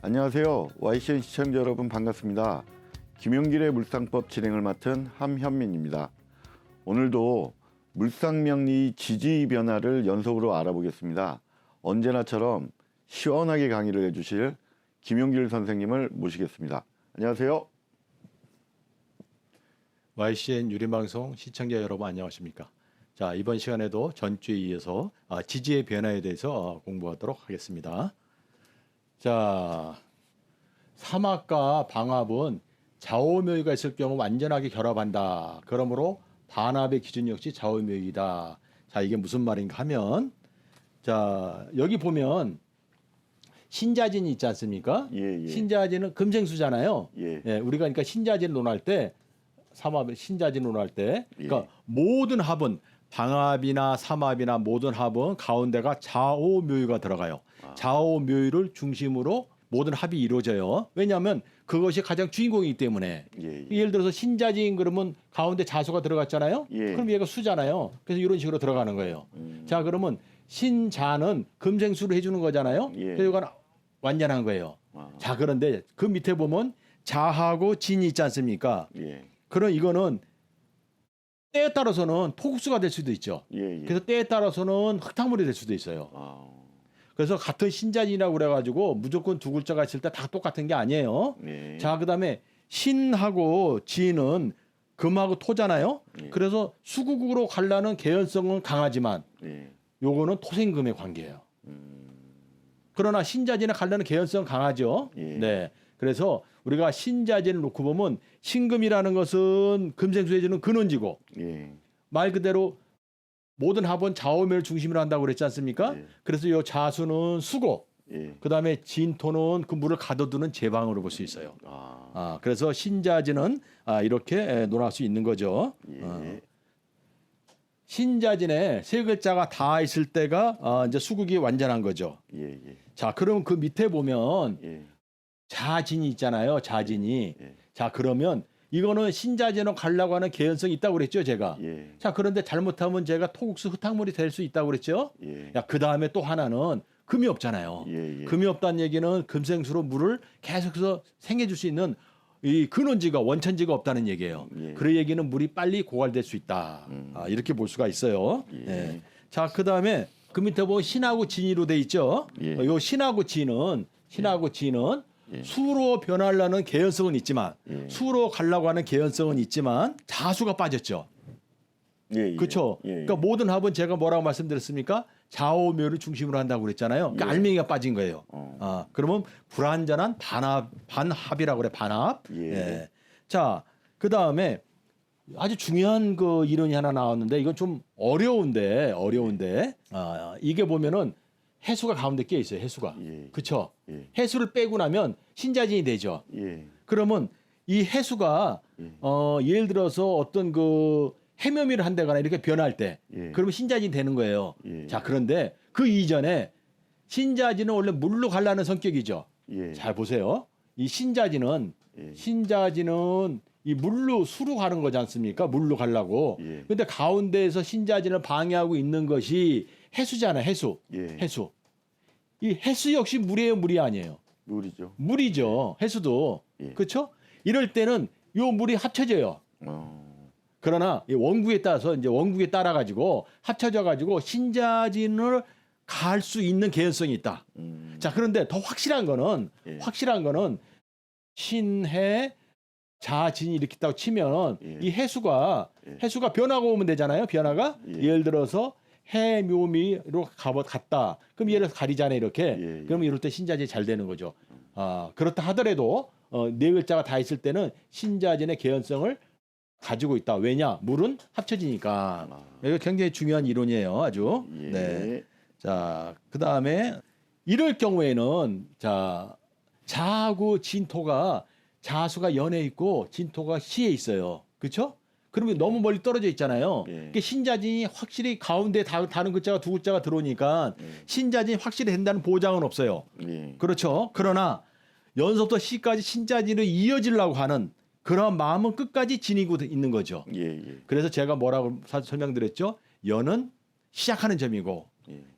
안녕하세요. YCN 시청자 여러분 반갑습니다. 김용길의 물상법 진행을 맡은 함현민입니다. 오늘도 물상명리 지지 변화를 연속으로 알아보겠습니다. 언제나처럼 시원하게 강의를 해주실 김용길 선생님을 모시겠습니다. 안녕하세요. YCN 유림방송 시청자 여러분 안녕하십니까? 자, 이번 시간에도 전주에 이어서 지지의 변화에 대해서 공부하도록 하겠습니다. 자, 삼합과 방합은 좌오묘의가 있을 경우 완전하게 결합한다. 그러므로 반합의 기준 역시 좌오묘의다. 자, 이게 무슨 말인가 하면, 자, 여기 보면 신자진이 있지 않습니까? 예. 신자진은 금생수잖아요. 예. 우리가 그러니까 신자진을 논할 때, 삼합의 신자진을 논할 때, 그러니까 모든 합은 방합이나 삼합이나 모든 합은 가운데가 좌오묘의가 들어가요. 좌오묘의를 중심으로 모든 합이 이루어져요. 왜냐하면 그것이 가장 주인공이기 때문에. 예를 들어서 신자진 그러면 가운데 자수가 들어갔잖아요. 그럼 얘가 수잖아요. 그래서 이런 식으로 들어가는 거예요. 자, 그러면 신자는 금생수를 해주는 거잖아요. 그래서 이건 완전한 거예요. 자, 그런데 그 밑에 보면 자하고 진이 있지 않습니까? 그럼 이거는 때에 따라서는 토국수가 될 수도 있죠. 그래서 때에 따라서는 흙탕물이 될 수도 있어요. 그래서 같은 신자진이라고 그래가지고 무조건 두 글자가 있을 때 다 똑같은 게 아니에요. 자, 그다음에 신하고 진은 금하고 토잖아요. 그래서 수국으로 가려는 개연성은 강하지만 요거는 토생금의 관계예요. 그러나 신자진에 가려는 개연성은 강하죠. 네. 그래서 우리가 신자진을 놓고 보면 신금이라는 것은 금생수에 주는 근원지고 말 그대로 모든 합은 좌오묘를 중심으로 한다고 그랬지 않습니까? 그래서 이 자수는 수고, 그다음에 진토는 그 물을 가둬두는 제방으로 볼 수 있어요. 그래서 신자진은 이렇게 논할 수 있는 거죠. 신자진에 세 글자가 다 있을 때가 이제 수국이 완전한 거죠. 자, 그럼 그 밑에 보면 자진이 있잖아요. 자진이. 자, 그러면 이거는 신자진으로 가려고 하는 개연성이 있다고 그랬죠, 제가. 자, 그런데 잘못하면 제가 토국수 흙탕물이 될 수 있다고 그랬죠. 야, 그 다음에 또 하나는 금이 없잖아요. 금이 없다는 얘기는 금생수로 물을 계속해서 생해줄 수 있는 이 근원지가 원천지가 없다는 얘기예요. 그 얘기는 물이 빨리 고갈될 수 있다. 이렇게 볼 수가 있어요. 자, 그 다음에 그 밑에 보면 신하고 진이로 돼 있죠. 요 신하고 진은 수로 변하려는 개연성은 있지만 수로 가려고 하는 개연성은 있지만 자수가 빠졌죠. 그렇죠. 그러니까 모든 합은 제가 뭐라고 말씀드렸습니까? 좌오묘를 중심으로 한다고 그랬잖아요. 그러니까 알맹이가 빠진 거예요. 그러면 불완전한 반합이라고 그래. 반합. 자, 그 다음에 아주 중요한 그 이론이 하나 나왔는데 이건 좀 어려운데 이게 보면은 해수가 가운데 끼어 있어요. 해수가. 그렇죠. 해수를 빼고 나면 신자진이 되죠. 그러면 이 해수가 예를 들어서 어떤 그 해묘미를 한다거나 이렇게 변할 때 그러면 신자진이 되는 거예요. 자, 그런데 그 이전에 신자진은 원래 물로 가려는 성격이죠. 잘 보세요. 이 신자진은 이 물로 수로 가는 거지 않습니까? 물로 가려고. 근데 가운데에서 신자진을 방해하고 있는 것이 해수잖아요. 해수. 이 해수 역시 물이에요, 물이 아니에요? 물이죠. 해수도. 그렇죠? 이럴 때는 요 물이 합쳐져요. 그러나 이 원국에 따라서 이제 원국에 따라 가지고 합쳐져 가지고 신자진을 갈 수 있는 개연성이 있다. 자, 그런데 더 확실한 거는 신해 자진이 이렇게 있다고 치면 이 해수가 변화가 오면 되잖아요. 변화가 예를 들어서 해묘미로 갔다. 그럼 예를 들어서 가리잖아요. 이렇게. 그러면 이럴 때 신자진이 잘 되는 거죠. 그렇다 하더라도 네 글자가 다 있을 때는 신자진의 개연성을 가지고 있다. 왜냐? 물은 합쳐지니까. 이거 굉장히 중요한 이론이에요. 아주. 네. 자, 그 다음에 이럴 경우에는 자, 자하고 진토가 자수가 연에 있고 진토가 시에 있어요. 그렇죠? 그러면 너무 멀리 떨어져 있잖아요. 그러니까 신자진이 확실히 가운데 다른 글자가 두 글자가 들어오니까 신자진이 확실히 된다는 보장은 없어요. 그렇죠? 그러나 연서부터 시까지 신자진을 이어지려고 하는 그런 마음은 끝까지 지니고 있는 거죠. 그래서 제가 뭐라고 설명드렸죠? 연은 시작하는 점이고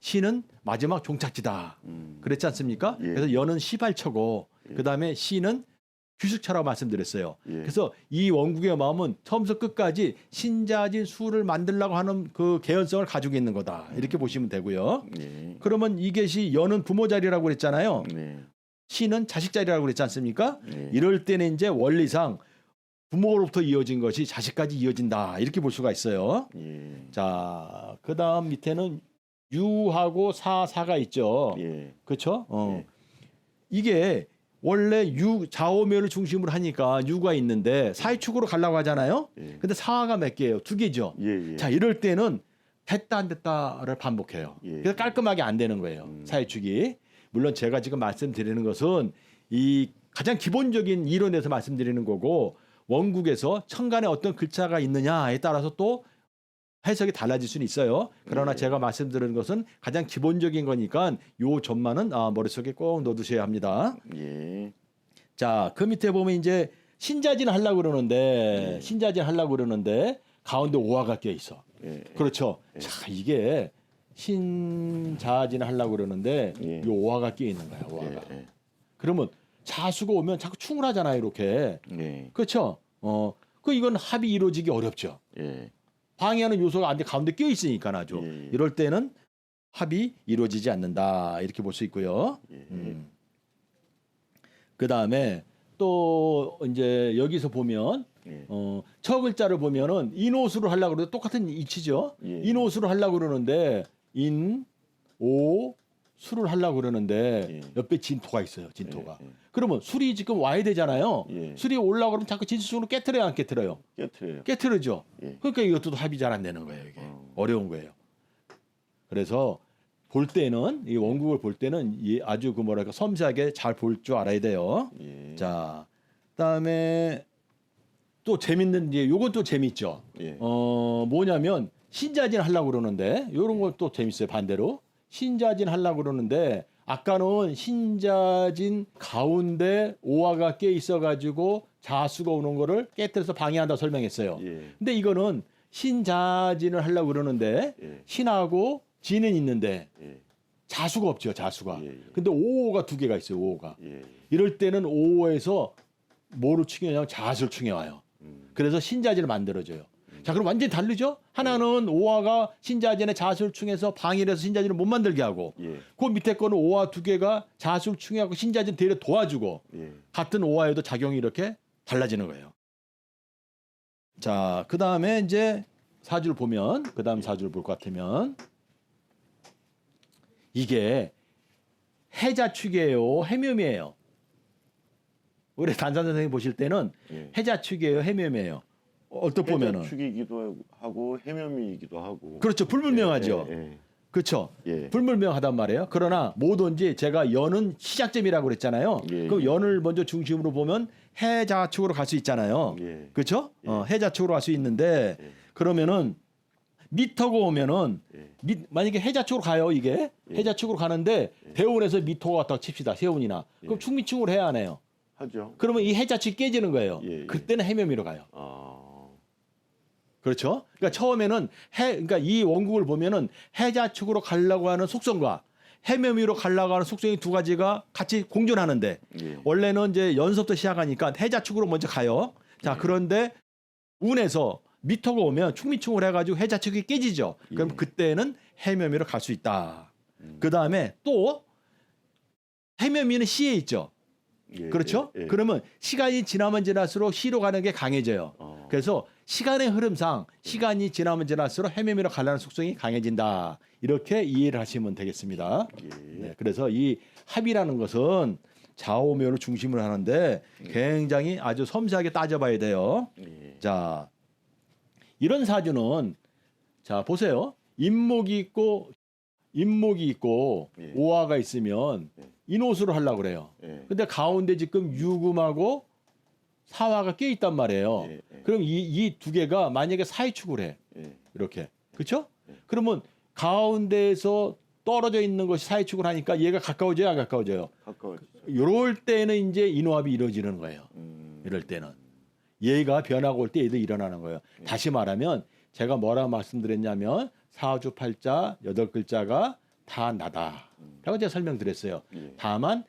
시는 마지막 종착지다. 그랬지 않습니까? 그래서 연은 시발처고 그다음에 시는 휴식처라고 말씀드렸어요. 예. 그래서 이 원국의 마음은 처음부터 끝까지 신자진 수를 만들려고 하는 그 개연성을 가지고 있는 거다. 이렇게 보시면 되고요. 예. 그러면 이게 시 연은 부모 자리라고 그랬잖아요. 네. 시는 자식 자리라고 그랬지 않습니까? 네. 이럴 때는 이제 원리상 부모로부터 이어진 것이 자식까지 이어진다. 이렇게 볼 수가 있어요. 예. 자, 그다음 밑에는 유하고 사가 있죠. 예. 그렇죠? 예. 이게 원래 좌오묘를 중심으로 하니까 유가 있는데 사이축으로 가려고 하잖아요. 예. 근데 사화가 몇 개예요? 2개죠. 예. 예. 자, 이럴 때는 됐다 안 됐다를 반복해요. 예. 그래서 깔끔하게 안 되는 거예요. 사이축이. 물론 제가 지금 말씀드리는 것은 이 가장 기본적인 이론에서 말씀드리는 거고 원국에서 천간에 어떤 글자가 있느냐에 따라서 또 해석이 달라질 수는 있어요. 그러나 예. 제가 말씀드리는 것은 가장 기본적인 거니까 요 점만은 머릿속에 꼭 넣어두셔야 합니다. 예. 자, 그 밑에 보면 이제 신자진 하려고 그러는데 예. 신자진 하려고 그러는데 가운데 오화가 껴 있어. 예. 그렇죠. 자, 이게 신자진 하려고 그러는데 예. 요 오화가 끼어 있는 거야. 오화가. 예. 그러면 자수가 오면 자꾸 충을 하잖아요. 이렇게. 예. 그렇죠. 이건 합이 이루어지기 어렵죠. 예. 방해하는 요소가 안돼 가운데 끼어 있으니까 아주. 예. 이럴 때는 합이 이루어지지 않는다. 이렇게 볼 수 있고요. 예. 그다음에 또 이제 여기서 보면 예. 첫 글자를 보면은 인오수를 하려고 그러는데 똑같은 이치죠. 예. 인오수를 하려고 그러는데 수를 하려고 그러는데 예. 옆에 진토가 있어요. 진토가. 예. 그러면 술이 지금 와야 되잖아요. 예. 술이 올라오고 그러면 자꾸 진수식으로 깨트려요, 안 깨트려요? 깨트려요. 깨트려죠. 예. 그러니까 이것도 합이 잘 안 되는 거예요. 이게 어려운 거예요. 그래서 볼 때는 이 원국을 볼 때는 아주 그 뭐랄까 섬세하게 잘 볼 줄 알아야 돼요. 예. 자, 그다음에 또 재밌는 이제 요건 또 재밌죠. 예. 뭐냐면 신자진 하려고 그러는데 요런 건 또 재밌어요. 반대로 신자진 하려고 그러는데 아까는 신자진 가운데 오화가 껴 있어가지고 자수가 오는 거를 깨뜨려서 방해한다 설명했어요. 예. 근데 이거는 신자진을 하려고 그러는데 예. 신하고 진은 있는데 예. 자수가 없죠. 자수가. 예. 근데 오호가 2개가 있어요. 오호가. 예. 이럴 때는 오호에서 뭐를 충해냐면 자수를 충해와요. 그래서 신자진을 만들어줘요. 자, 그럼 완전히 다르죠? 하나는 오화가 신자진의 자수를 충해서 방해를 해서 신자진을 못 만들게 하고 예. 그 밑에 거는 오화 2개가 자수를 충해하고 신자진 대려 도와주고 예. 같은 오화에도 작용이 이렇게 달라지는 거예요. 자, 그 다음에 이제 사주를 보면 그 다음 사주를 볼 것 같으면 이게 해자축이에요, 해묘미예요. 우리 단산 선생님 보실 때는 예. 해자축이에요, 해묘미예요. 어떻게 보면은 축이기도 하고 해묘미이기도 하고. 그렇죠, 불분명하죠. 예. 그렇죠. 예. 불분명하단 말이에요. 그러나 뭐든지 제가 연은 시작점이라고 그랬잖아요. 예. 그럼 연을 먼저 중심으로 보면 해자축으로 갈 수 있잖아요. 예. 그렇죠? 예. 해자축으로 갈 수 있는데 예. 그러면은 미터고 오면은 예. 만약에 해자축으로 가요. 이게 해자축으로 가는데 대운에서 미토가 왔다고 칩시다. 세운이나 그럼 충미충으로 해야 하네요. 하죠. 그러면 이 해자축이 깨지는 거예요. 예, 예. 그때는 해묘미로 가요. 아. 그렇죠? 그러니까 처음에는 그러니까 이 원국을 보면은 해자축으로 가려고 하는 속성과 해묘미로 가려고 하는 속성이 두 가지가 같이 공존하는데 예. 원래는 이제 연서부터 시작하니까 해자축으로 먼저 가요. 자, 그런데 운에서 미터가 오면 충미충을 해가지고 해자축이 깨지죠. 그럼 그때는 해묘미로 갈 수 있다. 그 다음에 또 해묘미는 시에 있죠. 예. 그렇죠? 예. 예. 그러면 시간이 지나면 지날수록 시로 가는 게 강해져요. 그래서 시간의 흐름상 시간이 지나면 지날수록 해묘미로 가려는 속성이 강해진다. 이렇게 이해를 하시면 되겠습니다. 예. 네, 그래서 이 합이라는 것은 좌오묘를 중심으로 하는데 굉장히 아주 섬세하게 따져봐야 돼요. 예. 자, 이런 사주는 자 보세요. 인목이 있고 예. 오화가 있으면 인호수를 하려고 그래요. 예. 근데 가운데 지금 유금하고 사화가 껴 있단 말이에요. 예. 예. 그럼 이 2개가 만약에 사이축을 해. 예. 이렇게. 그렇죠? 그러면 가운데에서 떨어져 있는 것이 사이축을 하니까 얘가 가까워져야 안 가까워져요. 가까워지죠. 이럴 때는 이제 인호합이 이루어지는 거예요. 이럴 때는. 얘가 변하고 올 때 얘도 일어나는 거예요. 다시 말하면 제가 뭐라 말씀드렸냐면 사주 팔자 8글자가 다 나다. 라고 제가 설명드렸어요. 예. 다만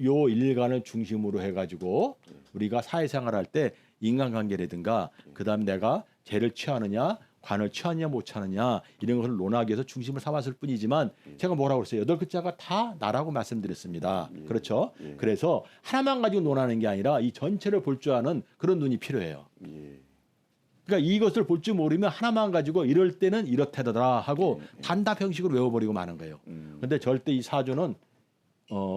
요 일간을 중심으로 해가지고 우리가 사회생활할 때 인간관계라든가 그다음에 내가 죄를 취하느냐 관을 취하느냐 못 취하느냐 이런 것을 논하기 위해서 중심을 삼았을 뿐이지만 제가 뭐라고 그랬어요? 8글자가 다 나라고 말씀드렸습니다. 그렇죠? 예. 그래서 하나만 가지고 논하는 게 아니라 이 전체를 볼 줄 아는 그런 눈이 필요해요. 예. 그러니까 이것을 볼 줄 모르면 하나만 가지고 이럴 때는 이렇다더라 하고 단답 형식으로 외워버리고 마는 거예요. 근데 절대 이 사주는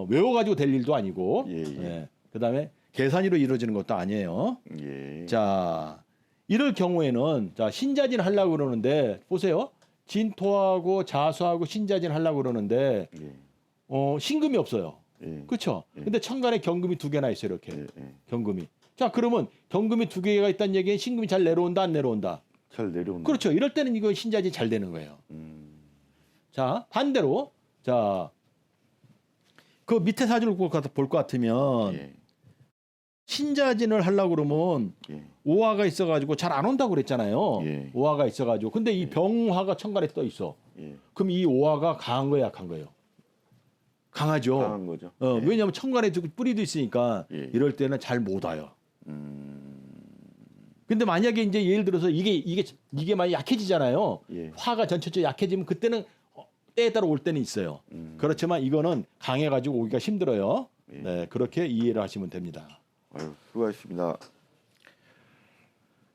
외워가지고 될 일도 아니고 그다음에 계산으로 이루어지는 것도 아니에요. 예. 자, 이럴 경우에는 자 신자진 하려고 그러는데 보세요. 진토하고 자수하고 신자진 하려고 그러는데 예. 신금이 없어요. 예. 그렇죠? 근데 천간에 경금이 2개나 있어요. 이렇게 예. 경금이. 자, 그러면 경금이 2개가 있다는 얘기는 신금이 잘 내려온다 안 내려온다? 잘 내려온다. 그렇죠. 이럴 때는 이거 신자진 잘 되는 거예요. 자, 반대로 자, 그 밑에 사진을 볼 것 같으면 예. 신자진을 하려고 그러면 예. 오화가 있어가지고 잘 안 온다고 그랬잖아요. 예. 오화가 있어가지고. 근데 이 병화가 천간에 떠 있어. 예. 그럼 이 오화가 강한 거예요, 약한 거예요? 강하죠. 강한 거죠. 왜냐하면 천간에 뿌리도 있으니까 예. 이럴 때는 잘 못 와요. 근데 만약에 이제 예를 들어서 이게 많이 약해지잖아요. 예. 화가 전체적으로 약해지면 그때는 때에 따라 올 때는 있어요. 그렇지만 이거는 강해가지고 오기가 힘들어요. 예. 네, 그렇게 이해를 하시면 됩니다. 아유, 수고하셨습니다.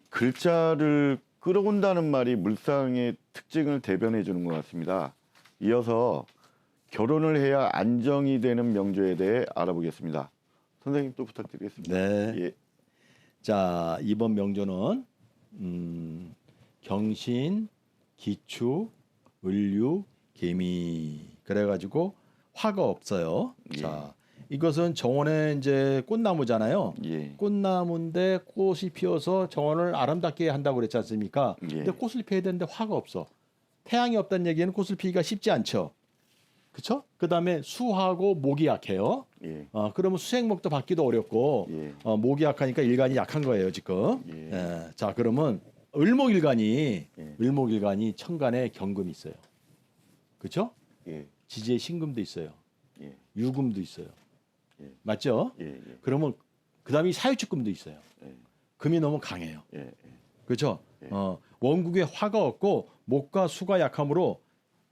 글자를 끌어온다는 말이 물상의 특징을 대변해 주는 것 같습니다. 이어서 결혼을 해야 안정이 되는 명조에 대해 알아보겠습니다. 선생님 또 부탁드리겠습니다. 네. 예. 자, 이번 명조는 경신, 기축, 을류, 개미 그래가지고 화가 없어요. 예. 자, 이것은 정원에 이제 꽃나무잖아요. 예. 꽃나무인데 꽃이 피어서 정원을 아름답게 한다고 그랬지 않습니까? 예. 근데 꽃을 피워야 되는데 화가 없어. 태양이 없다는 얘기는 꽃을 피기가 쉽지 않죠. 그렇죠? 그다음에 수하고 목이 약해요. 예. 그러면 수생목도 받기도 어렵고 예. 목이 약하니까 일간이 약한 거예요 지금. 예. 자 그러면 을목일간이 천간에 경금이 있어요. 그렇죠? 예. 지지에 신금도 있어요. 예. 유금도 있어요. 예. 맞죠? 예. 예. 그러면 그다음에 사유축금도 있어요. 예. 금이 너무 강해요. 예. 그렇죠? 예. 원국에 화가 없고 목과 수가 약하므로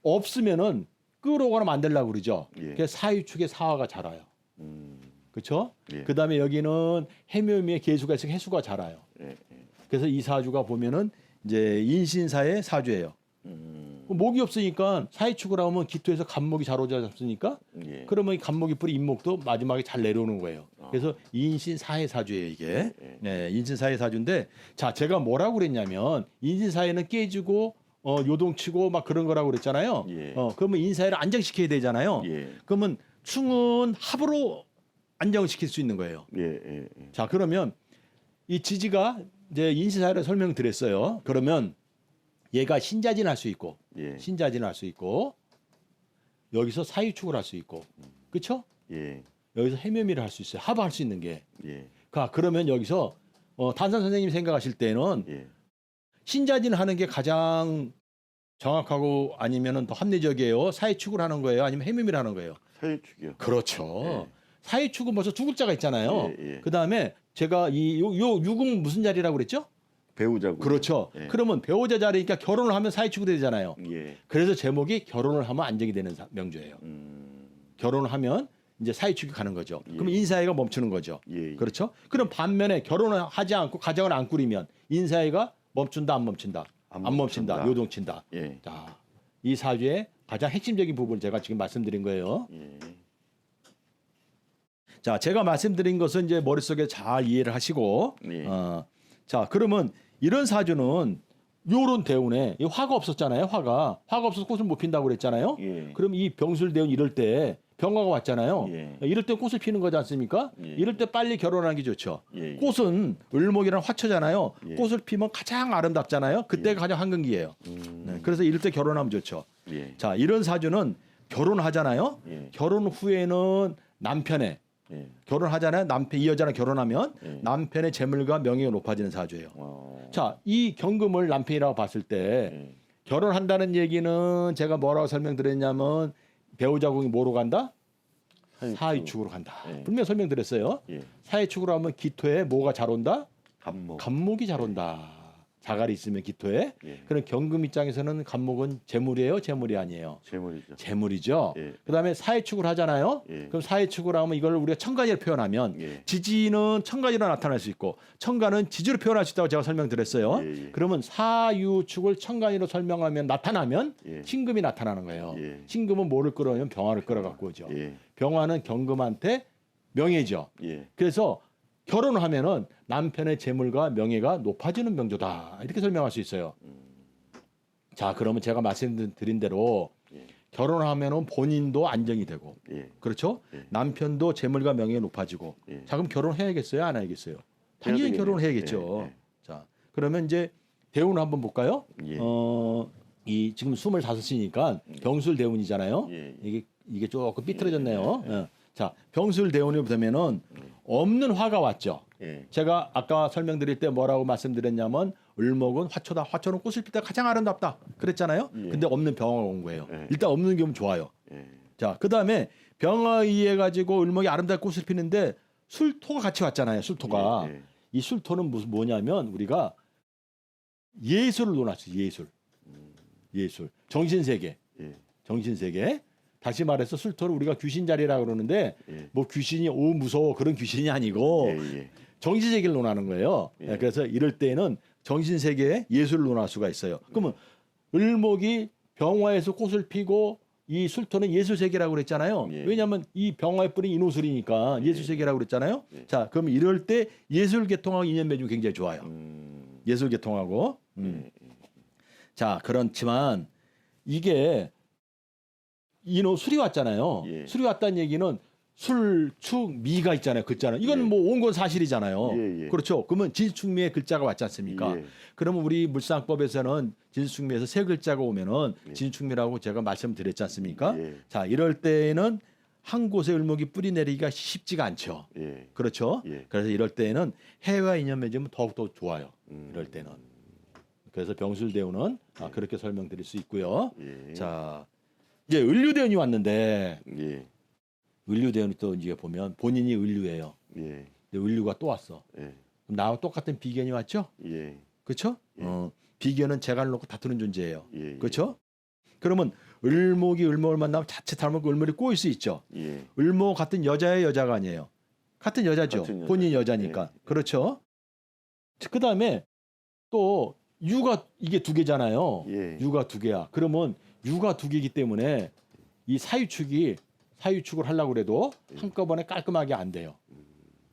없으면은 끌어오거나 만들려고 그러죠. 예. 그래서 사유축에 사화가 자라요. 그렇죠? 예. 그다음에 여기는 해묘미에 개수가 있으면 해수가 자라요. 예. 그래서 이 사주가 보면은 이제 인신사의 사주예요. 목이 없으니까 사유축을 하면 기토에서 간목이 잘 오지 않습니까? 예. 그러면 이 간목이 뿌리 인목도 마지막에 잘 내려오는 거예요. 그래서 인신사의 사주예요 이게. 네, 인신사의 사주인데 자 제가 뭐라고 그랬냐면 인신사회는 깨지고 요동치고 막 그런 거라고 그랬잖아요. 예. 그러면 인사회를 안정시켜야 되잖아요. 예. 그러면 충은 합으로 안정시킬 수 있는 거예요. 예. 예. 자 그러면 이 지지가 이제 인신사회를 설명드렸어요. 그러면 얘가 신자진할 수 있고 예. 신자진할 수 있고 여기서 사유축을 할 수 있고 그렇죠? 예. 여기서 해묘미를 할 수 있어요. 합할 수 있는 게. 예. 그러면 여기서 단산 선생님이 생각하실 때는 예. 신자진 하는 게 가장 정확하고 아니면은 더 합리적이에요. 사유축을 하는 거예요. 아니면 해묘미를 하는 거예요. 사유축이요. 그렇죠. 사유축은 벌써 두 글자가 있잖아요. 예, 예. 그다음에 제가 요 유금은 무슨 자리라고 그랬죠? 배우자고. 그렇죠. 예. 그러면 배우자 자리니까 결혼을 하면 사회축이 되잖아요. 예. 그래서 제목이 결혼을 하면 안정이 되는 명조예요. 결혼을 하면 이제 사회축이 가는 거죠. 예. 그럼 인사회가 멈추는 거죠. 예. 그렇죠? 그럼 반면에 결혼을 하지 않고 가정을 안 꾸리면 인사회가 멈춘다 안 멈춘다? 안 안 멈춘다. 멈춘다. 요동친다. 예. 자, 이 사주의 가장 핵심적인 부분을 제가 지금 말씀드린 거예요. 예. 자, 제가 말씀드린 것은 이제 머릿속에 잘 이해를 하시고 예. 자, 그러면 이런 사주는 요런 대운에 이 화가 없었잖아요. 화가 없어서 꽃을 못 핀다고 그랬잖아요. 예. 그럼 이 병술 대운 이럴 때 병화가 왔잖아요. 예. 이럴 때 꽃을 피는 거지 않습니까? 예. 이럴 때 빨리 결혼하는 게 좋죠. 예. 꽃은 을목이랑 화초잖아요. 예. 꽃을 피면 가장 아름답잖아요. 그때가 예. 가장 황금기예요. 네, 그래서 이럴 때 결혼하면 좋죠. 예. 자, 이런 사주는 결혼하잖아요. 예. 결혼 후에는 남편의 예. 결혼하잖아요. 이 여자랑 결혼하면 예. 남편의 재물과 명예가 높아지는 사주예요. 어. 자, 이 경금을 남편이라고 봤을 때 예. 결혼한다는 얘기는 제가 뭐라고 설명드렸냐면 배우자궁이 뭐로 간다? 사위축으로 간다. 예. 분명 설명드렸어요. 예. 사위축으로 하면 기토에 뭐가 잘 온다? 간목. 간목이 잘 온다. 자갈이 있으면 기토에. 예. 그럼 경금 입장에서는 간목은 재물이에요, 재물이 아니에요. 재물이죠. 재물이죠. 예. 그다음에 사회축을 하잖아요. 예. 그럼 사회축을 하면 이걸 우리가 천간이로 표현하면 예. 지지는 천간이로 나타날 수 있고 천간은 지지로 표현할 수 있다고 제가 설명드렸어요. 예, 예. 그러면 사유축을 천간이로 설명하면 나타나면 예. 신금이 나타나는 거예요. 예. 신금은 뭐를 끌어오면 병화를 끌어갖고 오죠. 예. 병화는 경금한테 명예죠. 예. 그래서 결혼을 하면은 남편의 재물과 명예가 높아지는 명조다. 이렇게 설명할 수 있어요. 자, 그러면 제가 말씀드린 대로 예. 결혼하면은 본인도 안정이 되고, 예. 그렇죠? 예. 남편도 재물과 명예가 높아지고. 예. 자, 그럼 결혼해야겠어요? 안 해야겠어요? 당연히 되겠네요. 결혼을 해야겠죠. 예, 예. 자, 그러면 이제 대운을 한번 볼까요? 예. 이 지금 25이니까 병술 대운이잖아요. 예. 이게 조금 삐뚤어졌네요. 예. 자, 병술 대운을 보면은 없는 화가 왔죠. 예. 제가 아까 설명드릴 때 뭐라고 말씀드렸냐면 을목은 화초다. 화초는 꽃을 필 때 가장 아름답다. 그랬잖아요. 예. 근데 없는 병화가 온 거예요. 예. 일단 없는 게 좋아요. 예. 자, 그다음에 병화에 의해 가지고 을목이 아름답게 꽃을 피는데 술토가 같이 왔잖아요. 술토가. 예. 이 술토는 뭐냐면 우리가 예술을 논했어요. 예술. 정신세계. 예. 정신세계. 다시 말해서 술토를 우리가 귀신 자리라고 그러는데 예. 뭐 귀신이 오 무서워 그런 귀신이 아니고 예. 예. 정신세계를 논하는 거예요. 예. 그래서 이럴 때는 정신세계에 예술을 논할 수가 있어요. 그러면 을목이 병화에서 꽃을 피고 이 술토는 예술세계라고 그랬잖아요. 예. 왜냐하면 이 병화에 뿌린 인호술이니까 예술세계라고 그랬잖아요. 예. 자, 그럼 이럴 때 예술계통하고 인연 맺으면 굉장히 좋아요. 예술계통하고. 예. 자, 그렇지만 이게 인호 술이 왔잖아요. 예. 술이 왔다는 얘기는 술, 축, 미가 있잖아요. 글자는. 이건 예. 뭐 온 건 사실이잖아요. 예, 예. 그렇죠. 그러면 진축미의 글자가 왔지 않습니까? 예. 그러면 우리 물상법에서는 진축미에서 세 글자가 오면은 진축미라고 제가 말씀드렸지 않습니까? 예. 자, 이럴 때에는 한 곳에 을목이 뿌리 내리기가 쉽지가 않죠. 예. 그렇죠. 예. 그래서 이럴 때에는 해와 인연 맺으면 더욱더 좋아요. 이럴 때는. 그래서 병술대운은 그렇게 설명드릴 수 있고요. 예. 자, 이제 을류대운이 왔는데 예. 을류대운이 또 이제 보면 본인이 을류예요. 예. 근데 을류가 또 왔어. 예. 그럼 나와 똑같은 비견이 왔죠? 예. 그렇죠? 예. 비견은 재간을 놓고 다투는 존재예요. 예. 그렇죠? 그러면 을목이 을목을 만나면 자칫 닮은 을목이 꼬일 수 있죠. 예. 을목 같은 여자의 여자가 아니에요. 같은 여자죠. 같은 여자. 본인 여자니까. 예. 그렇죠? 그다음에 또 유가 이게 두 개잖아요. 예. 유가 두 개야. 그러면 유가 두 개이기 때문에 이 사유축을 하려고 그래도 한꺼번에 깔끔하게 안 돼요.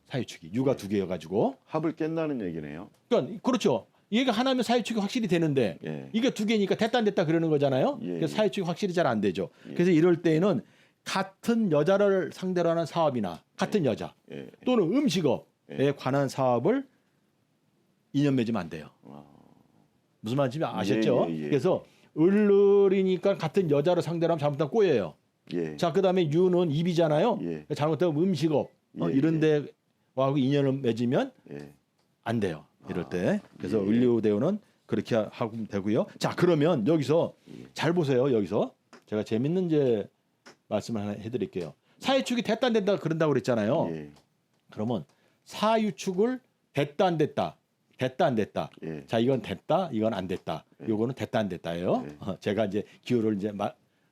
사유축이 유가 두 개여가지고. 합을 깬다는 얘기네요. 그러니까 그렇죠. 얘가 하나면 사유축이 확실히 되는데 예. 이게 두 개니까 됐다 안 됐다 그러는 거잖아요. 예, 그래서 예. 사유축이 확실히 잘 안 되죠. 예. 그래서 이럴 때에는 같은 여자를 상대로 하는 사업이나 같은 여자 예. 또는 음식업에 관한 사업을 인연 맺으면 안 돼요. 무슨 말인지 아셨죠? 예, 예, 예. 그래서 을이니까 같은 여자를 상대로 하면 잘못하면 꼬여요. 예. 자, 그다음에 유는 입이잖아요. 예. 잘못하면 음식업 예, 이런 데하고 인연을 맺으면 예. 안 돼요. 이럴 때. 그래서 예. 을류대운은 그렇게 하고 되고요. 자, 그러면 여기서 잘 보세요. 여기서 제가 재밌는 이제 말씀을 하나 해드릴게요. 사유축이 됐다 안 된다 그런다고 그랬잖아요. 예. 그러면 사유축을 됐다 안 됐다. 됐다 안 됐다. 예. 자, 이건 됐다, 이건 안 됐다. 요거는 됐다 안 됐다예요. 예. 제가 이제 기호를 이제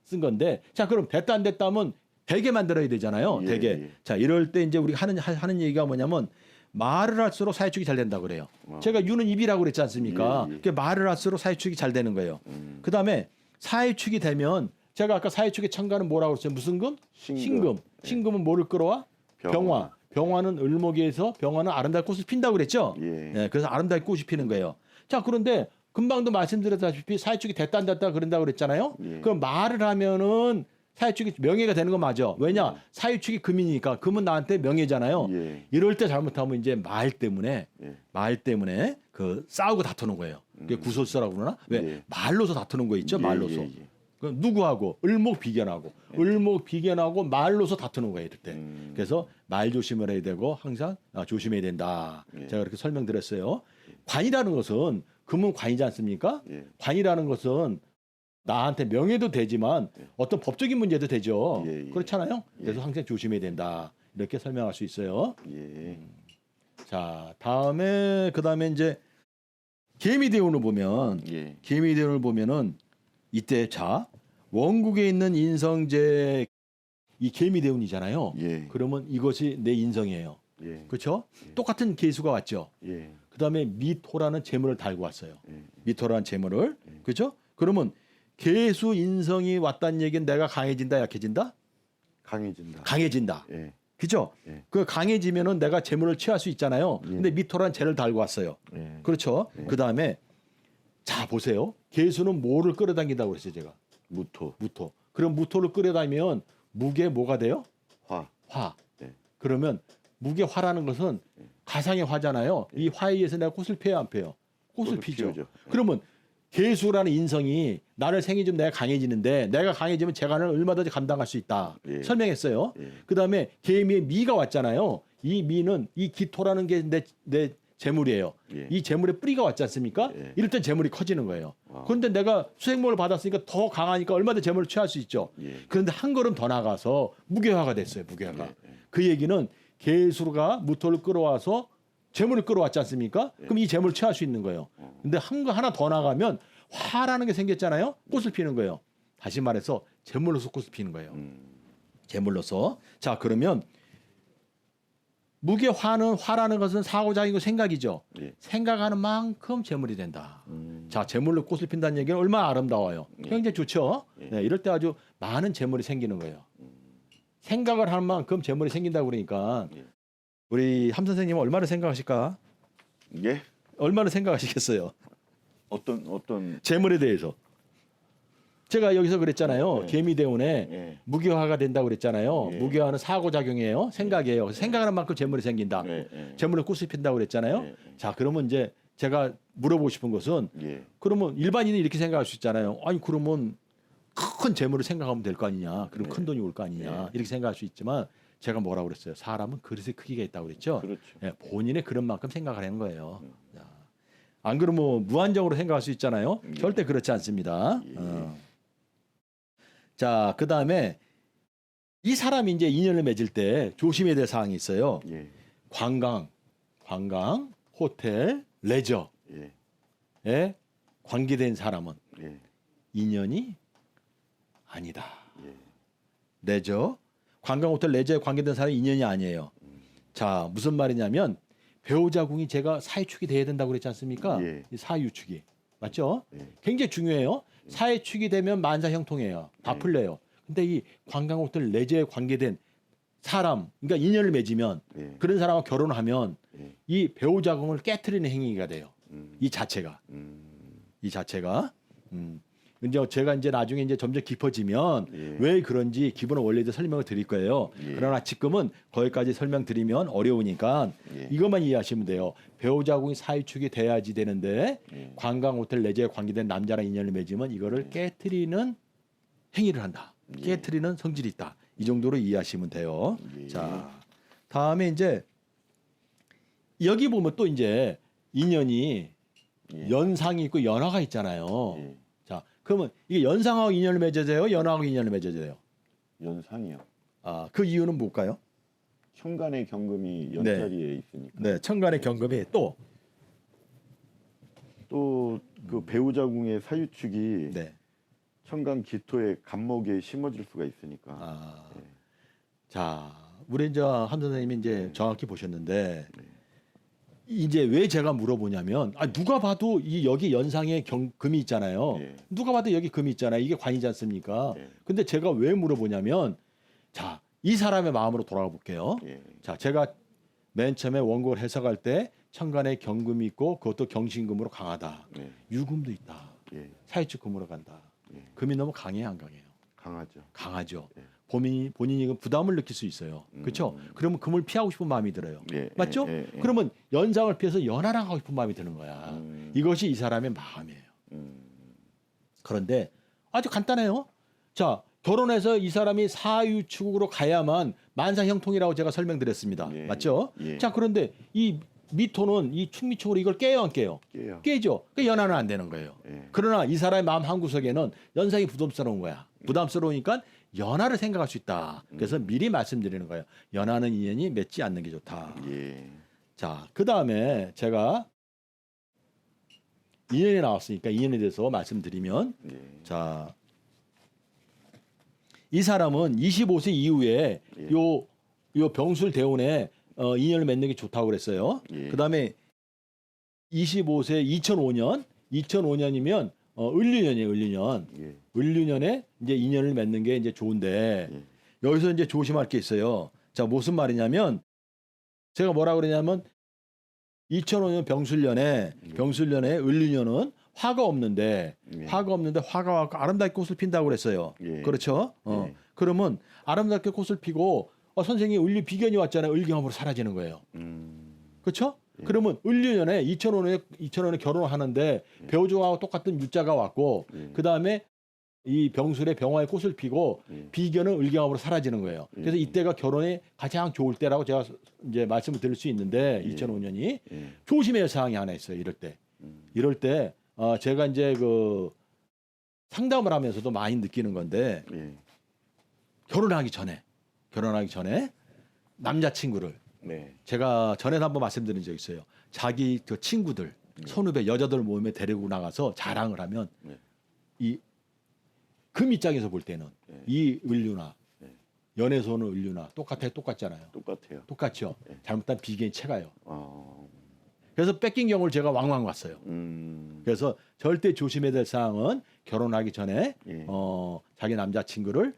쓴 건데, 자, 그럼 됐다 안 됐다 하면 되게 만들어야 되잖아요. 예, 되게. 예. 자, 이럴 때 이제 우리가 하는 얘기가 뭐냐면 말을 할수록 사유축이 잘 된다 그래요. 제가 유는 입이라고 그랬지 않습니까? 예, 예. 그 말을 할수록 사유축이 잘 되는 거예요. 그다음에 사유축이 되면 제가 아까 사유축의 천간은 뭐라고 그랬어요? 무슨 금? 신금. 신금은 뭐를 끌어와? 병화. 병화는 을목에서 병화는 아름다운 꽃을 핀다고 그랬죠? 예. 그래서 아름다운 꽃이 피는 거예요. 자, 그런데 금방도 말씀드렸다시피 사유축이 됐다 안 됐다 그런다고 그랬잖아요. 예. 그럼 말을 하면은 사유축이 명예가 되는 건 맞아. 왜냐? 사유축이 금이니까 금은 나한테 명예잖아요. 예. 이럴 때 잘못하면 이제 말 때문에 예. 그 싸우고 다투는 거예요. 그게 구설수라고 그러나? 왜? 예. 말로서 다투는 거 있죠? 예, 말로서. 예, 예. 그 누구하고? 을목 비견하고. 을목 비견하고 말로서 다투는 거예요, 이럴 때. 그래서 말 조심을 해야 되고 항상 조심해야 된다. 예. 제가 그렇게 설명드렸어요. 관이라는 것은 금은 관이지 않습니까? 예. 관이라는 것은 나한테 명예도 되지만 어떤 법적인 문제도 되죠. 예, 예. 그렇잖아요. 그래서 항상 조심해야 된다. 이렇게 설명할 수 있어요. 예. 자, 그다음에 이제 개미대운을 보면 예. 개미대운을 보면은 이때 자 원국에 있는 인성제 이 개미대운이잖아요. 예. 그러면 이것이 내 인성이에요. 예. 그렇죠? 똑같은 개수가 왔죠. 예. 그다음에 미토라는 재물을 달고 왔어요. 예. 미토라는 재물을. 그렇죠? 그러면 개수 인성이 왔다는 얘기는 내가 강해진다, 약해진다? 강해진다. 강해진다. 예. 그죠? 예. 그 강해지면은 내가 재물을 취할 수 있잖아요. 근데 미토라는 재를 달고 왔어요. 예. 그렇죠? 그다음에 자 보세요. 개수는 뭐를 끌어당긴다고 그랬어요, 제가. 무토. 무토. 그럼 무토를 끌어다니면 무게 뭐가 돼요? 화. 화. 네. 그러면 무게 화라는 것은 가상의 화잖아요. 이 화에 의해서 내가 꽃을 피해야 안 피해요? 꽃을 꽃을 피죠. 피우죠. 그러면 개수라는 인성이 나를 생이 좀 내가 강해지는데 내가 강해지면 재간을 얼마든지 감당할 수 있다. 예. 설명했어요. 예. 그다음에 개미의 미가 왔잖아요. 이 미는 이 기토라는 게 내 재물이에요. 예. 이 재물의 뿌리가 왔지 않습니까? 예. 이럴 땐 재물이 커지는 거예요. 그런데 내가 수행목을 받았으니까 더 강하니까 얼마든지 재물을 취할 수 있죠. 예. 그런데 한 걸음 더 나가서 무게화가 됐어요. 무게화가. 예. 그 얘기는 개수가 무토를 끌어와서 재물을 끌어왔지 않습니까? 그럼 이 재물을 취할 수 있는 거예요. 근데 하나 더 나가면 화라는 게 생겼잖아요. 꽃을 피는 거예요. 다시 말해서 재물로서 꽃을 피는 거예요. 재물로서. 자, 그러면 무게화는 화라는 것은 사고작이고 생각이죠. 예. 생각하는 만큼 재물이 된다. 자, 재물로 꽃을 핀다는 얘기는 얼마나 아름다워요. 굉장히 좋죠. 네, 이럴 때 아주 많은 재물이 생기는 거예요. 생각을 하는 만큼 재물이 생긴다고 그러니까 예. 우리 함 선생님은 얼마나 생각하실까? 예. 얼마나 생각하시겠어요? 어떤 재물에 대해서. 제가 여기서 그랬잖아요. 예. 개미대운에 예. 무게화가 된다고 그랬잖아요. 예. 무게화는 사고작용이에요. 생각이에요. 그래서 생각하는 만큼 재물이 생긴다. 예. 예. 재물로 꽃을 핀다고 그랬잖아요. 예. 자, 그러면 이제 제가 물어보고 싶은 것은 예. 그러면 일반인이 이렇게 생각할 수 있잖아요. 아니 그러면 큰 재물을 생각하면 될 거 아니냐. 그럼 큰 돈이 올 거 아니냐. 이렇게 생각할 수 있지만 제가 뭐라고 그랬어요. 사람은 그릇의 크기가 있다고 그랬죠. 그렇죠. 예, 본인의 그릇만큼 생각을 하는 거예요. 자, 안 그러면 뭐 무한정으로 생각할 수 있잖아요. 절대 그렇지 않습니다. 자, 그다음에 이 사람이 이제 인연을 맺을 때 조심해야 될 사항이 있어요. 예. 관광, 호텔, 레저에 예. 관계된 사람은 예. 인연이 아니다. 예. 레저, 관광, 호텔, 레저에 관계된 사람이 인연이 아니에요. 자, 무슨 말이냐면 배우자궁이 제가 사유축이 돼야 된다고 그랬지 않습니까? 예. 이 사유축이. 맞죠? 예. 굉장히 중요해요. 사유축이 되면 만사형통해요. 다 예. 풀려요. 근데 이 관광, 호텔, 레저에 관계된 사람, 그러니까 인연을 맺으면 예. 그런 사람과 결혼하면 예. 이 배우자궁을 깨트리는 행위가 돼요. 음. 이 자체가. 음. 이 자체가. 이제 제가 이제 나중에 이제 점점 깊어지면 예. 왜 그런지 기본의 원리도 설명을 드릴 거예요. 예. 그러나 지금은 거기까지 설명드리면 어려우니까 예. 이것만 이해하시면 돼요. 배우자궁이 사유축이 돼야지 되는데 예. 관광, 호텔, 레저에 관계된 남자랑 인연을 맺으면 이거를 깨트리는 행위를 한다. 예. 깨트리는 성질이 있다. 이 정도로 이해하시면 돼요. 예. 자, 다음에 이제 여기 보면 또 이제 인연이 예. 연상이 있고 연화가 있잖아요. 예. 자, 그러면 이게 연상하고 인연을 맺어야 돼요? 연하하고 인연을 맺어야 돼요? 연상이요. 아, 그 이유는 뭘까요? 천간의 경금이 연자리에 있으니까. 네, 천간의 경금이 또 또 그 배우자궁의 사유축이 네. 천간 기토의 간목에 심어질 수가 있으니까. 아. 예. 자, 우리 이제 함 선생님이 이제 네. 정확히 보셨는데 이제 왜 제가 물어보냐면 누가 봐도 이 여기 연상에 금이 있잖아요. 예. 누가 봐도 여기 금이 있잖아요. 이게 관이지 않습니까? 예. 근데 제가 왜 물어보냐면 자, 이 사람의 마음으로 돌아가 볼게요. 예. 자, 제가 맨 처음에 원곡을 해석할 때 천간에 경금이 있고 그것도 경신금으로 강하다. 예. 유금도 있다. 예. 사유축 금으로 간다. 예. 금이 너무 강해요, 안 강해요? 강하죠. 강하죠. 예. 본인이 그 부담을 느낄 수 있어요. 그렇죠? 그러면 금을 피하고 싶은 마음이 들어요. 예. 맞죠? 예. 예. 그러면 연상을 피해서 연하랑 하고 싶은 마음이 드는 거야. 이것이 이 사람의 마음이에요. 그런데 아주 간단해요. 자, 결혼해서 이 사람이 사유축으로 가야만 만사형통이라고 제가 설명드렸습니다. 예. 맞죠? 예. 자, 그런데 이 미토는 이 충미촉으로 이걸 깨요, 안 깨요? 깨요. 깨죠. 그 연하는 안 되는 거예요. 예. 그러나 이 사람의 마음 한구석에는 연상이 부담스러운 거야. 부담스러우니까 연하를 생각할 수 있다. 그래서 미리 말씀드리는 거예요. 연하는 인연이 맺지 않는 게 좋다. 예. 자, 그 다음에 제가 인연이 나왔으니까 인연에 대해서 말씀드리면, 예. 자, 이 사람은 25세 이후에 예. 요 병술 대운에 인연을 맺는 게 좋다고 그랬어요. 예. 그 다음에 25세 2005년이면 을류년이에요, 을류년. 예. 을류년에 이제 인연을 맺는 게 이제 좋은데 예. 여기서 이제 조심할 게 있어요. 자, 무슨 말이냐면 제가 뭐라 그러냐면 2005년 병술년에 을류년은 화가 없는데 예. 화가 와서 아름답게 꽃을 핀다고 그랬어요. 예. 그렇죠? 예. 그러면 아름답게 꽃을 피고 선생님이 을류 비견이 왔잖아요. 을경합으로 사라지는 거예요. 그렇죠? 예. 그러면 을류년에 2005년에 결혼을 하는데 배우자하고 똑같은 유자가 왔고 예. 그 다음에 이 병술에 병화에 꽃을 피고 예. 비견은 을경합으로 사라지는 거예요. 그래서 예. 이때가 결혼이 가장 좋을 때라고 제가 이제 말씀을 드릴 수 있는데 예. 2005년이 예. 조심해야 할 사항이 하나 있어요. 이럴 때 제가 이제 그 상담을 하면서도 많이 느끼는 건데 예. 결혼하기 전에 남자친구를 네. 제가 전에도 한번 말씀드린 적 있어요. 자기 그 친구들, 선후배 여자들 모임에 데리고 나가서 자랑을 하면 네. 이 금입장에서 볼 때는 네. 이 을류나 네. 연애소는 을류나 똑같잖아요. 똑같아요. 똑같죠. 네. 잘못한 비견이 채가요. 어. 그래서 뺏긴 경우를 제가 왕왕 왔어요. 그래서 절대 조심해야 될 사항은 결혼하기 전에 예. 자기 남자친구를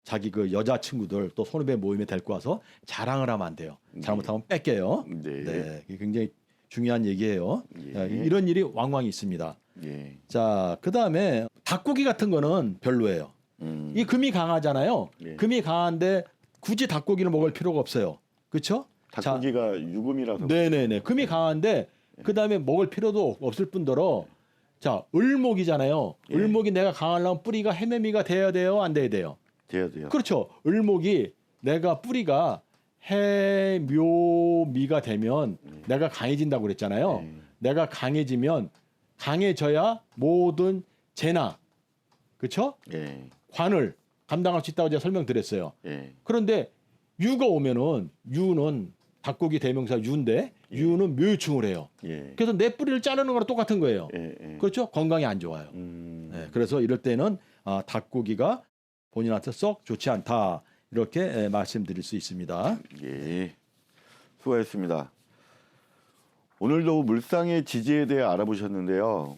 자기 그 여자친구들 또 선후배 모임에 데리고 와서 자랑을 하면 안 돼요. 잘못하면 뺏겨요. 네. 네, 이게 굉장히 중요한 얘기예요. 예. 이런 일이 왕왕 있습니다. 예. 자, 그 다음에 닭고기 같은 거는 별로예요. 이 금이 강하잖아요. 예. 금이 강한데 굳이 닭고기를 먹을 필요가 없어요. 그렇죠? 닭고기가 유금이라서. 네네네. 금이 강한데 그 다음에 먹을 필요도 없을 뿐더러 자, 을목이잖아요. 예. 을목이 내가 강하려면 뿌리가 해매미가 돼야 돼요, 안 돼야 돼요? 돼야 돼요. 그렇죠. 을목이 내가 뿌리가 해묘미가 되면 내가 강해진다고 그랬잖아요. 네. 내가 강해지면 강해져야 모든 재나 그렇죠? 예. 관을 감당할 수 있다고 제가 설명드렸어요. 예. 그런데 유가 오면은 유는 닭고기 대명사 유인데 유는 묘유충을 해요. 예. 그래서 내 뿌리를 자르는 거랑 똑같은 거예요. 예. 예. 그렇죠? 건강이 안 좋아요. 네, 그래서 이럴 때는 닭고기가 본인한테 썩 좋지 않다 이렇게 말씀드릴 수 있습니다. 예. 수고하셨습니다. 오늘도 물상의 지지에 대해 알아보셨는데요.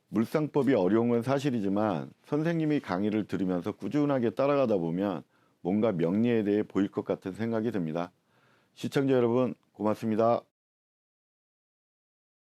물상법이 어려운 건 사실이지만 선생님이 강의를 들으면서 꾸준하게 따라가다 보면 뭔가 명리에 대해 보일 것 같은 생각이 듭니다. 시청자 여러분 고맙습니다.